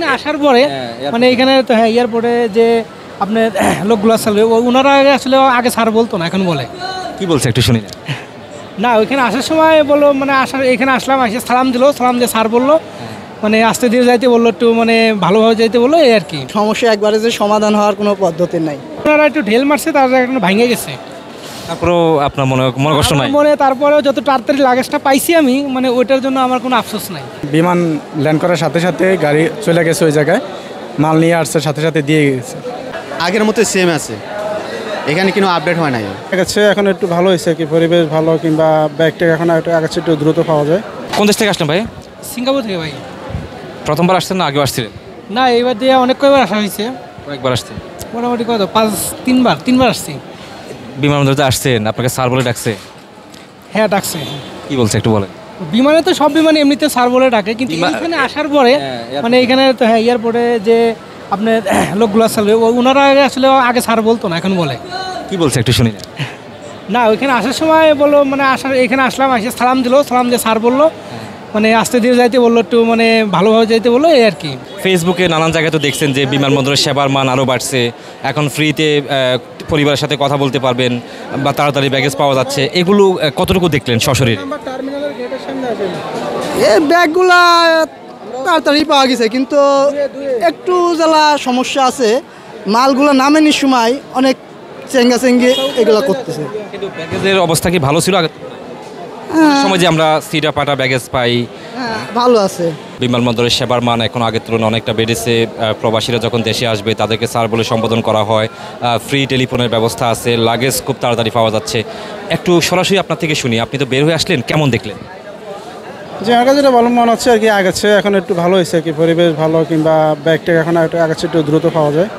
এখানে আসার পরে মানে এখানে তো হ্যাঁ এয়ারপোর্টে যে আপনার লোকগুলো আসলে ওনারা আসলে আগে স্যার বলতো না, এখন বলে। কি বলছে একটু শুনি না। না ওইখানে আসার সময় বললো মানে এখানে আসলাম, এসে সালাম দিল, সালাম দিয়ে স্যার বললো মানে আস্তে ধীরে যাইতে বললো, একটু মানে ভালোভাবে যাইতে বললো, এই আর কি। সমস্যা একবারে যে সমাধান হওয়ার কোনো পদ্ধতি নাই। ওনারা একটু ঢেল মারছে, তার এখন ভাঙে গেছে। তারপরেও আপনার মনে কষ্ট নাই? মনে তারপরেও যত তাড়াতাড়ি লাগেজটা পাইছি আমি, মানে ওইটার জন্য আমার কোনো আফসোস নাই। বিমান ল্যান্ড করার সাথে সাথে গাড়ি চলে গেছে ওই জায়গায়, মাল নিয়ে আসছে সাথে সাথে দিয়ে গেছে। আগের মতো সেম আছে, এখানে কোনো আপডেট হয় নাই। গেছে এখন একটু ভালো হয়েছে কি, পরিবেশ ভালো, কিংবা ব্যাগটা এখন আগের একটু দ্রুত পাওয়া যায়। কোন দেশ থেকে আসলেন ভাই? সিঙ্গাপুর থেকে ভাই। প্রথমবার আসছেন না আগেও আসছিলেন? না এইবার দিয়ে অনেক কয়বার আসা হয়েছে। কয়েকবার আসছেন? মোটামুটি কত তিনবার আসছি। বিমানবন্দরতে আসছেন, আপনাকে স্যার বলে ডাকছে? হ্যাঁ ডাকছে। কি বলছে একটু বলেন। বিমানে তো সব বিমানে এমনিতে স্যার বলে ডাকে, কিন্তু এখানে আসার পরে মানে এখানে তো হ্যাঁ এয়ারপোর্টে যে আপনার লোকগুলো আসলে ওনারা আসলে আগে স্যার বলতো না, এখন বলে। কি বলছে একটু শুনি না। না ওইখানে আসার সময় বললো মানে এখানে আসলাম, এসে সালাম দিল, সালাম দিয়ে স্যার বললো মানে আস্তে ধীরে যাইতে বললো, একটু মানে ভালোভাবে যাইতে বললো, এই আর কি। ফেসবুকে নানান জায়গায় তো দেখছেন যে বিমানবন্দরের সেবার মান আরও বাড়ছে, এখন ফ্রিতে পরিবারের সাথে কথা বলতে পারবেন বা তাড়াতাড়ি ব্যাগেজ পাওয়া যাচ্ছে, এগুলো কতটুকু দেখলেন সশরীরে? এই ব্যাগগুলা তাড়াতাড়ি পাওয়া গেছে, কিন্তু একটু জ্বালা সমস্যা আছে, মালগুলো নামেনির সময় অনেক চেঙ্গাচেঙ্গি এগুলো করতেছে। কিন্তু ব্যাগেজের অবস্থা কি ভালো ছিল আগে সময় যে আমরা সিটা পাটা ব্যাগেজ পাই? হ্যাঁ ভালো আছে। বিমানবন্দরের সেবার মান এখন আগের তুলনায় অনেকটা বেড়েছে। প্রবাসীরা যখন দেশে আসবে তাদেরকে স্যার বলে সম্বোধন করা হয়, ফ্রি টেলিফোনের ব্যবস্থা আছে, লাগেজ খুব তাড়াতাড়ি পাওয়া যাচ্ছে। একটু সরাসরি আপনার থেকে শুনি, আপনি তো বের হয়ে আসলেন, কেমন দেখলেন? যে আমার কাছে যেটা ভালো মনে হচ্ছে আর কি, আগেছে এখন একটু ভালো হয়েছে কি, পরিবেশ ভালো, কিংবা ব্যাগটা এখন আগের একটু দ্রুত পাওয়া যায়।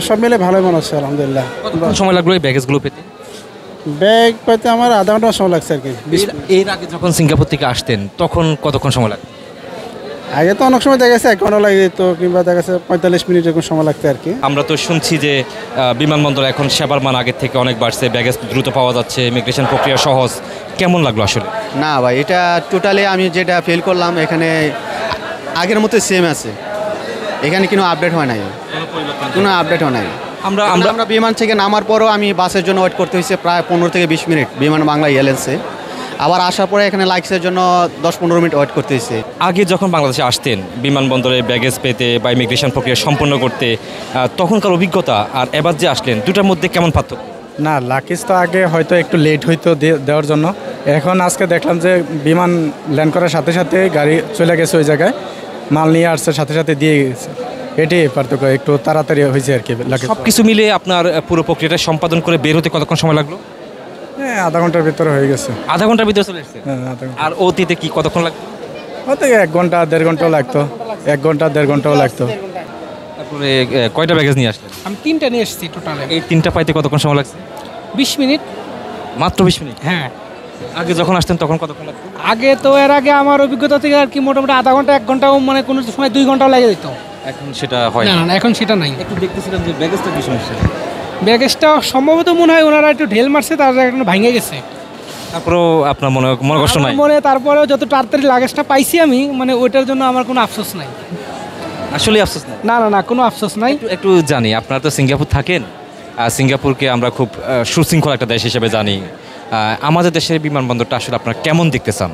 সব মিলে ভালোই মনে হচ্ছে আলহামদুলিল্লাহ। কতক্ষণ সময় লাগলো এই ব্যাগেজগুলো পেতে? ব্যাগ পাইতে আমার আধা ঘন্টা সময় লাগছে আর কি। এর আগে যখন সিঙ্গাপুর থেকে আসতেন তখন কতক্ষণ সময় লাগতো? আগে তো অনেক সময় দেখা গেছে 1 ঘন্টা লাগে যেত, কিংবা দেখা গেছে 45 মিনিট এরকম সময় লাগতো আর কি। আমরা তো শুনছি যে বিমানবন্দর এখন সেবার মান আগের থেকে অনেক বাড়ছে, ব্যাগেজ দ্রুত পাওয়া যাচ্ছে, ইমিগ্রেশন প্রক্রিয়া সহজ। কেমন লাগলো আসলে? না ভাই, এটা টোটালি আমি যেটা ফিল করলাম, এখানে আগের মতো সেম আছে, এখানে কোনো আপডেট হয় নাই, কোনো আপডেট হয় নাই। আমরা বিমান থেকে নামার পরও আমি বাসের জন্য ওয়েট করতে হয়েছে প্রায় 15 থেকে 20 মিনিট বিমান বাংলা এয়ারলাইন্সে। আবার আসার পরে এখানে লাইক্সের জন্য 10-15 মিনিট ওয়েট করতে হয়েছে। আগে যখন বাংলাদেশে আসতেন বিমানবন্দরে ব্যাগেজ পেতে বা ইমিগ্রেশন প্রক্রিয়া সম্পন্ন করতে, তখনকার অভিজ্ঞতা আর এবার যে আসলেন, দুটার মধ্যে কেমন পার্থক্য? না লাগেজ তো আগে হয়তো একটু লেট হইতো দেওয়ার জন্য, এখন আজকে দেখলাম যে বিমান ল্যান্ড করার সাথে সাথে গাড়ি চলে গেছে ওই জায়গায়, মাল নিয়ে আসছে সাথে সাথে দিয়ে গেছে। এটাই পার্থক্য, একটু তাড়াতাড়ি হয়েছে আর কি। সব কিছু মিলে আপনার পুরো প্রক্রিয়াটা সম্পাদন করে বের হতে কতক্ষণ সময় লাগলো? হ্যাঁ আধা ঘন্টার ভিতরে হয়ে গেছে। আধা ঘন্টার ভিতরে চলে এসেছে? হ্যাঁ আধা ঘন্টা। আর অতীতে কি কতক্ষণ লাগতো? হয়তো 1 ঘন্টা 1.5 ঘন্টাও লাগতো, 1 ঘন্টা 1.5 ঘন্টাও লাগতো। তারপরে কয়টা ব্যাগেজ নিয়ে আসলেন? আমি 3টা নিয়ে এসেছি টোটালে। এই 3টা পাইতে কতক্ষণ সময় লাগছে? 20 মিনিট। মাত্র 20 মিনিট? হ্যাঁ। আগে যখন আসতেন তখন কতক্ষণ লাগতো? আগে তো এর আগে আমার অভিজ্ঞতা থেকে আর কি মোটামুটি আধা ঘন্টা 1 ঘন্টাও, মানে কোনো সময় 2 ঘন্টাও লেগে যেত। এখন সেটা হয় না না, এখন সেটা নাই। একটু দেখতেছিলাম যে ব্যাগেজটা কি সমস্যা? ব্যাগেজটা সম্ভবত মনে হয় ওনারা একটু ঢেল মারছে, তার এখন ভাঙে গেছে। তারপরেও আপনার মনে কষ্ট নাই? মনে তারপরেও যত তাড়াতাড়ি লাগেজটা পাইছি আমি, মানে ওইটার জন্য আমার কোনো আফসোস নাই। আসলে আফসোস নাই? না না না, কোনো আফসোস নাই। একটু জানি আপনারা তো সিঙ্গাপুর থাকেন, সিঙ্গাপুরকে আমরা খুব সুশৃঙ্খল একটা দেশ হিসেবে জানি। আমাদের দেশের বিমানবন্দরটা আসলে আপনারা কেমন দেখতে চান?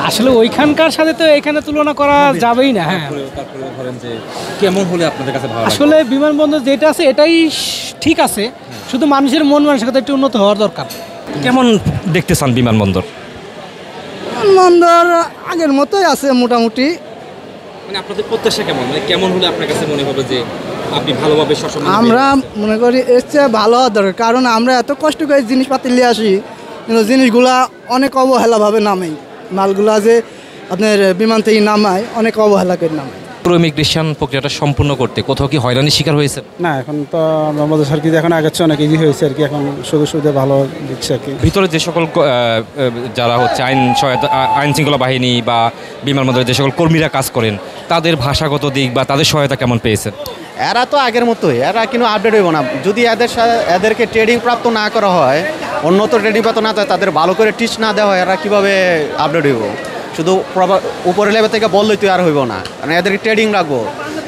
আসলে ওইখানকার সাথে তো এখানে তুলনা করা যাবেই না। হ্যাঁ ধরেন যে কেমন হলে আপনাদের কাছে ভালো লাগে? আসলে বিমানবন্দর যেটা আছে এটাই ঠিক আছে, শুধু মানুষের মন মানসিকতা একটু উন্নত হওয়ার দরকার। কেমন দেখতে চান বিমানবন্দর? বিমানবন্দর আগের মতোই আছে মোটামুটি। মানে আপনাদের প্রত্যাশা কেমন, মানে কেমন হলে আপনার কাছে মনে হবে যে আপনি ভালোভাবে আমরা মনে করি এর চেয়ে ভালো হওয়ার দরকার, কারণ আমরা এত কষ্ট করে জিনিসপাতি নিয়ে আসি, কিন্তু জিনিসগুলা অনেক অবহেলাভাবে নামে, মালগুলা যে আপনার বিমান থেকে নামায় অনেক অবহেলা করে নামায়। পুরো ইমিগ্রেশন প্রক্রিয়াটা সম্পূর্ণ করতে কোথাও কি হয়রানির শিকার হয়েছে? না এখন তো আমাদের আর কি এখন আগের চেয়ে অনেক ইজি হয়েছে আর কি, এখন শুধু সুবিধা ভালো দিচ্ছে আর কি। ভিতরে যে সকল যারা হচ্ছে আইন শৃঙ্খলা বাহিনী বা বিমানবন্দরের যে সকল কর্মীরা কাজ করেন, তাদের ভাষাগত দিক বা তাদের সহায়তা কেমন পেয়েছেন? এরা তো আগের মতোই, এরা কিন্তু আপডেট হইব না যদি এদেরকে ট্রেনিং প্রাপ্ত না করা হয়, উন্নত ট্রেনিং প্রাপ্ত না হয়, তাদের ভালো করে টিচ না দেওয়া হয়, এরা কীভাবে আপডেট হইব? শুধু উপরের লেভেল থেকে বললেই তো আর হইব না, কারণ এদেরকে ট্রেডিং রাখবো।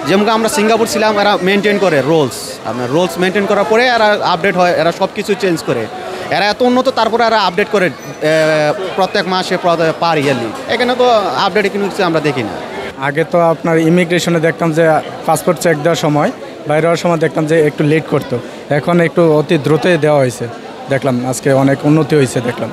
যেমন আমরা সিঙ্গাপুর ছিলাম, এরা মেনটেন করে রোলস, আপনার রোলস মেনটেন করার পরে এরা আপডেট হয়, এরা সব কিছু চেঞ্জ করে, এরা এত উন্নত, তারপরে এরা আপডেট করে প্রত্যেক মাসে পার ইয়ারলি। এখানে তো আপডেট কোনো কিছু আমরা দেখি না। আগে তো আপনার ইমিগ্রেশনে দেখতাম যে পাসপোর্ট চেক দেওয়ার সময়, বাইরে হওয়ার সময় দেখতাম যে একটু লেট করতো, এখন একটু অতি দ্রুতই দেওয়া হয়েছে। দেখলাম আজকে অনেক উন্নতি হয়েছে দেখলাম।